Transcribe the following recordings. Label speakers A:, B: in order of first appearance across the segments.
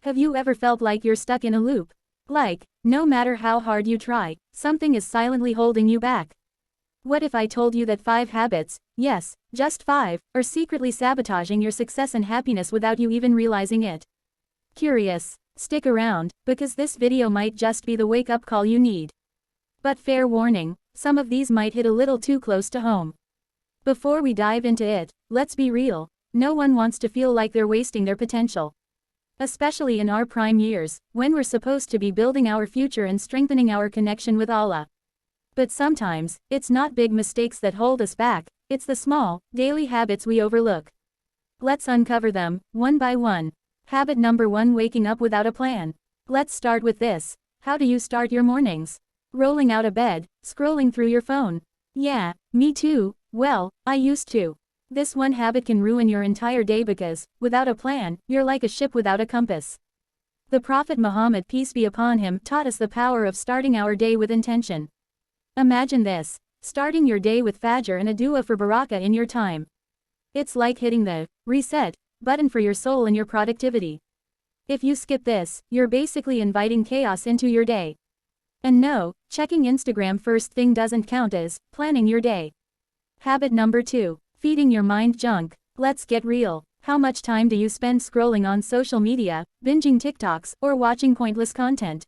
A: Have you ever felt like you're stuck in a loop? Like, no matter how hard you try, something is silently holding you back. What if I told you that 5 habits, yes, just 5, are secretly sabotaging your success and happiness without you even realizing it? Curious? Stick around, because this video might just be the wake-up call you need. But fair warning, some of these might hit a little too close to home. Before we dive into it, let's be real, no one wants to feel like they're wasting their potential. Especially in our prime years, when we're supposed to be building our future and strengthening our connection with Allah. But sometimes, it's not big mistakes that hold us back, it's the small, daily habits we overlook. Let's uncover them, one by one. Habit number 1: waking up without a plan. Let's start with this. How do you start your mornings? Rolling out of bed, scrolling through your phone. Yeah, me too. Well, I used to. This one habit can ruin your entire day because, without a plan, you're like a ship without a compass. The Prophet Muhammad, peace be upon him, taught us the power of starting our day with intention. Imagine this, starting your day with Fajr and a dua for barakah in your time. It's like hitting the reset button for your soul and your productivity. If you skip this, you're basically inviting chaos into your day. And no, checking Instagram first thing doesn't count as planning your day. Habit number 2: feeding your mind junk. Let's get real. How much time do you spend scrolling on social media, binging TikToks, or watching pointless content?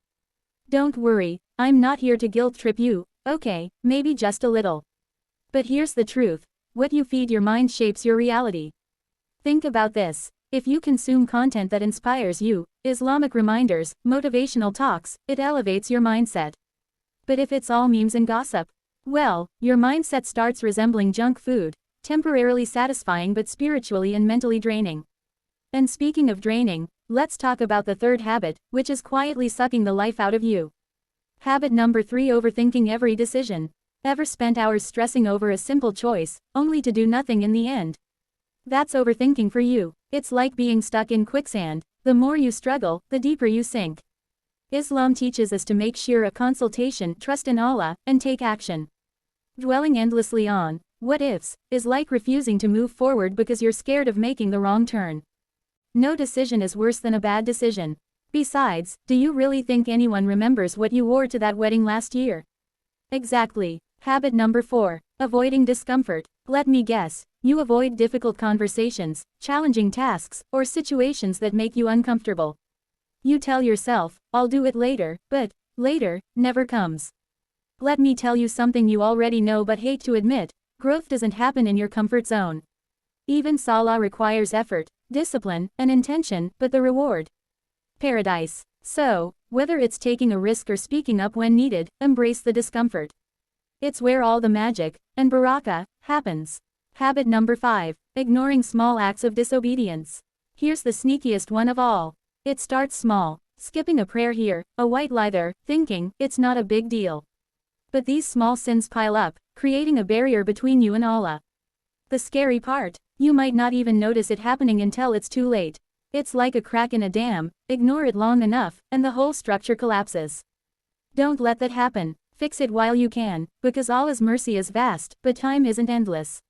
A: Don't worry, I'm not here to guilt trip you, okay, maybe just a little. But here's the truth: what you feed your mind shapes your reality. Think about this. If you consume content that inspires you, Islamic reminders, motivational talks, it elevates your mindset. But if it's all memes and gossip, well, your mindset starts resembling junk food, temporarily satisfying but spiritually and mentally draining. And speaking of draining, let's talk about the third habit, which is quietly sucking the life out of you. Habit number 3: overthinking every decision. Ever spent hours stressing over a simple choice, only to do nothing in the end? That's overthinking for you. It's like being stuck in quicksand. The more you struggle, the deeper you sink. Islam teaches us to make sure a consultation, trust in Allah, and take action. Dwelling endlessly on what ifs is like refusing to move forward because you're scared of making the wrong turn. No decision is worse than a bad decision. Besides, do you really think anyone remembers what you wore to that wedding last year? Exactly. Habit number 4: avoiding discomfort. Let me guess, you avoid difficult conversations, challenging tasks, or situations that make you uncomfortable. You tell yourself, I'll do it later, but later never comes. Let me tell you something you already know but hate to admit: growth doesn't happen in your comfort zone. Even Salah requires effort, discipline, and intention, but the reward? Paradise. So, whether it's taking a risk or speaking up when needed, embrace the discomfort. It's where all the magic and barakah happens. Habit number 5: ignoring small acts of disobedience. Here's the sneakiest one of all. It starts small, skipping a prayer here, a white lie there, thinking it's not a big deal. But these small sins pile up, creating a barrier between you and Allah. The scary part: you might not even notice it happening until it's too late. It's like a crack in a dam, ignore it long enough, and the whole structure collapses. Don't let that happen. Fix it while you can, because Allah's mercy is vast, but time isn't endless.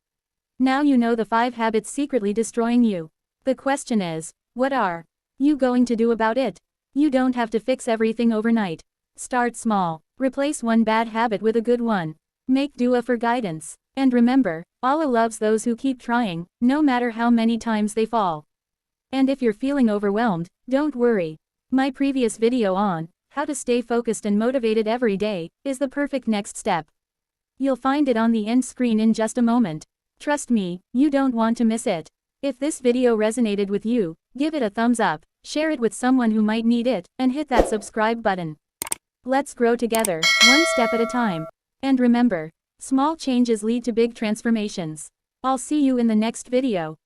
A: Now you know the 5 habits secretly destroying you. The question is, what are you going to do about it? You don't have to fix everything overnight. Start small. Replace one bad habit with a good one. Make dua for guidance. And remember, Allah loves those who keep trying, no matter how many times they fall. And if you're feeling overwhelmed, don't worry. My previous video on how to stay focused and motivated every day is the perfect next step. You'll find it on the end screen in just a moment. Trust me, you don't want to miss it. If this video resonated with you, give it a thumbs up, share it with someone who might need it, and hit that subscribe button. Let's grow together, one step at a time. And remember, small changes lead to big transformations. I'll see you in the next video.